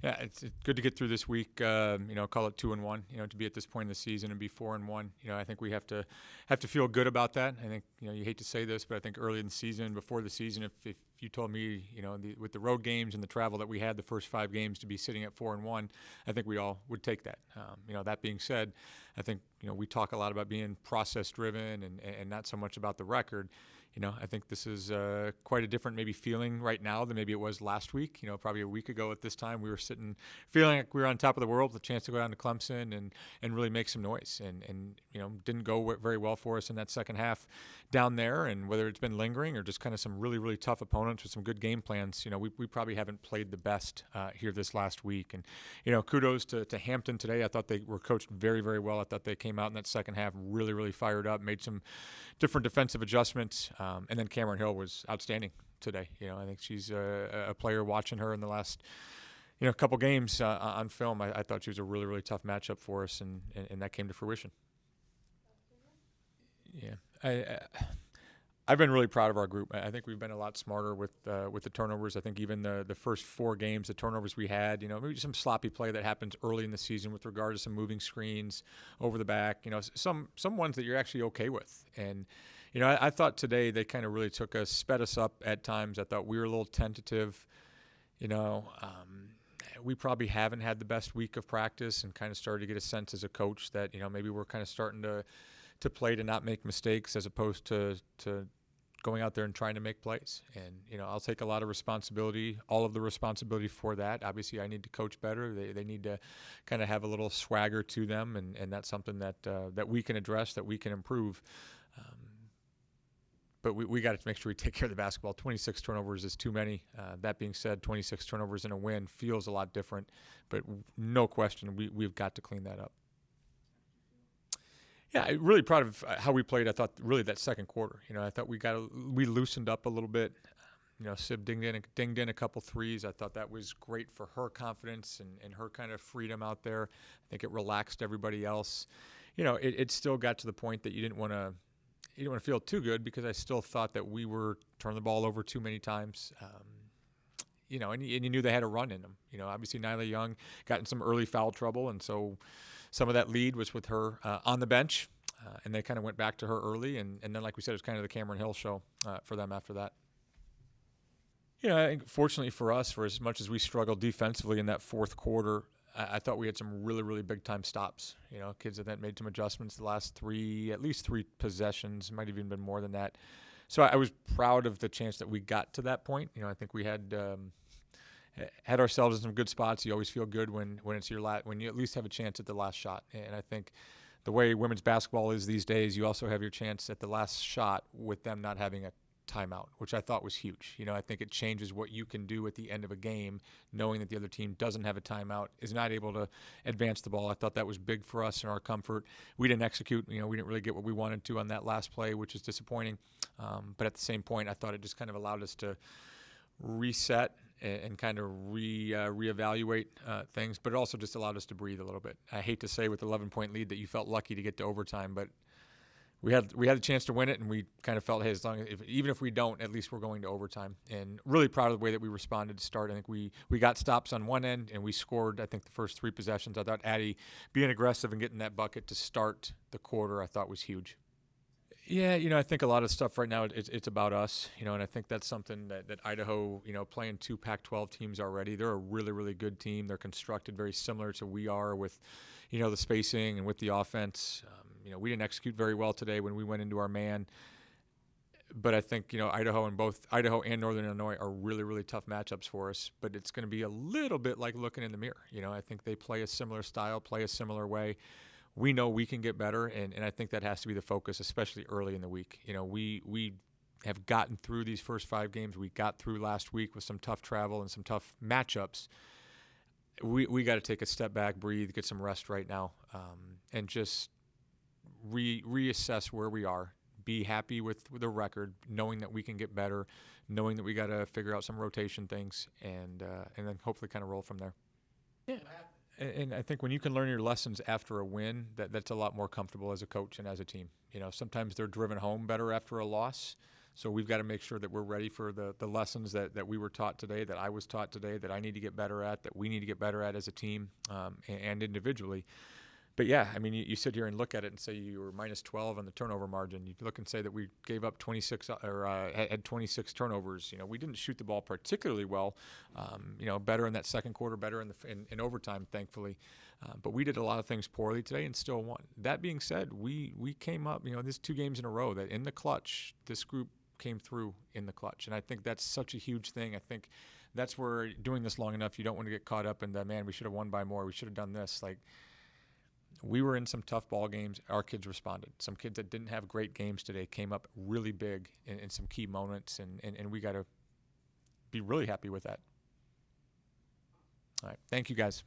Yeah, it's good to get through this week. Call it 2-1. To be at this point in the season and be 4-1. I think we have to feel good about that. I think you hate to say this, but I think early in the season, before the season, if you told me with the road games and the travel that we had the first 5 games to be sitting at 4-1, I think we all would take that. That being said, I think we talk a lot about being process driven and not so much about the record. I think this is quite a different maybe feeling right now than maybe it was last week. Probably a week ago at this time, we were sitting feeling like we were on top of the world with a chance to go down to Clemson and really make some noise. And didn't go very well for us in that second half down there. And whether it's been lingering or just kind of some really, really tough opponents with some good game plans, we probably haven't played the best here this last week. And, kudos to Hampton today. I thought they were coached very, very well. I thought they came out in that second half really, really fired up, made some different defensive adjustments. And then Cameron Hill was outstanding today. I think she's a player watching her in the last couple games on film. I thought she was a really, really tough matchup for us, and that came to fruition. Yeah, I've been really proud of our group. I think we've been a lot smarter with the turnovers. I think even the first 4 games, the turnovers we had, maybe some sloppy play that happens early in the season with regard to some moving screens over the back, some ones that you're actually okay with. And I thought today they kind of really sped us up at times. I thought we were a little tentative. We probably haven't had the best week of practice and kind of started to get a sense as a coach that, maybe we're kind of starting to play to not make mistakes as opposed to going out there and trying to make plays. And, I'll take a lot of responsibility, all of the responsibility for that. Obviously, I need to coach better. They need to kind of have a little swagger to them, and that's something that we can address, that we can improve. But we got to make sure we take care of the basketball. 26 turnovers is too many. That being said, 26 turnovers in a win feels a lot different. But no question, we've got to clean that up. Yeah, I'm really proud of how we played. I thought really that second quarter. I thought we loosened up a little bit. Sib dinged in a couple threes. I thought that was great for her confidence and her kind of freedom out there. I think it relaxed everybody else. It still got to the point that you didn't want to feel too good because I still thought that we were turning the ball over too many times. And you knew they had a run in them. Obviously Nyla Young got in some early foul trouble, and so some of that lead was with her on the bench, and they kind of went back to her early, and then, like we said, it was kind of the Cameron Hill show for them after that. I think fortunately for us, for as much as we struggled defensively in that fourth quarter, I thought we had some really, really big-time stops. Kids that made some adjustments the last at least three possessions, might have even been more than that. So I was proud of the chance that we got to that point. I think we had ourselves in some good spots. You always feel good when it's when you at least have a chance at the last shot. And I think the way women's basketball is these days, you also have your chance at the last shot with them not having a timeout, which I thought was huge. I think it changes what you can do at the end of a game, knowing that the other team doesn't have a timeout, is not able to advance the ball. I thought that was big for us and our comfort. We didn't execute. We didn't really get what we wanted to on that last play, which is disappointing. But at the same point, I thought it just kind of allowed us to reset and kind of reevaluate things, but it also just allowed us to breathe a little bit. I hate to say with 11-point lead that you felt lucky to get to overtime, but we had a chance to win it, and we kind of felt, hey, even if we don't, at least we're going to overtime. And really proud of the way that we responded to start. I think we got stops on one end, and we scored, I think, the first 3 possessions. I thought Addie being aggressive and getting that bucket to start the quarter, I thought was huge. Yeah, I think a lot of stuff right now, it's about us, and I think that's something that Idaho, playing 2 Pac-12 teams already, they're a really, really good team. They're constructed very similar to we are with, the spacing and with the offense. We didn't execute very well today when we went into our man. But I think, Idaho and Northern Illinois are really, really tough matchups for us. But it's going to be a little bit like looking in the mirror. I think they play a similar style, play a similar way. We know we can get better, and I think that has to be the focus, especially early in the week. We have gotten through these first 5 games. We got through last week with some tough travel and some tough matchups. We got to take a step back, breathe, get some rest right now, and just reassess where we are. Be happy with the record, knowing that we can get better, knowing that we got to figure out some rotation things, and then hopefully kind of roll from there. Yeah. And I think when you can learn your lessons after a win, that's a lot more comfortable as a coach and as a team. Sometimes they're driven home better after a loss. So we've got to make sure that we're ready for the lessons that we were taught today, that I was taught today, that I need to get better at, that we need to get better at as a team and individually. But yeah, I mean, you sit here and look at it and say you were minus 12 on the turnover margin. You look and say that we gave up 26 or had 26 turnovers. You know, we didn't shoot the ball particularly well. You know, better in that second quarter, better in overtime, thankfully. But we did a lot of things poorly today and still won. That being said, we came up. You know, there's 2 games in a row that in the clutch, this group came through in the clutch, and I think that's such a huge thing. I think that's where doing this long enough, you don't want to get caught up in the man. We should have won by more. We should have done this. Like, we were in some tough ball games. Our kids responded. Some kids that didn't have great games today came up really big in some key moments, and we got to be really happy with that. All right. Thank you, guys.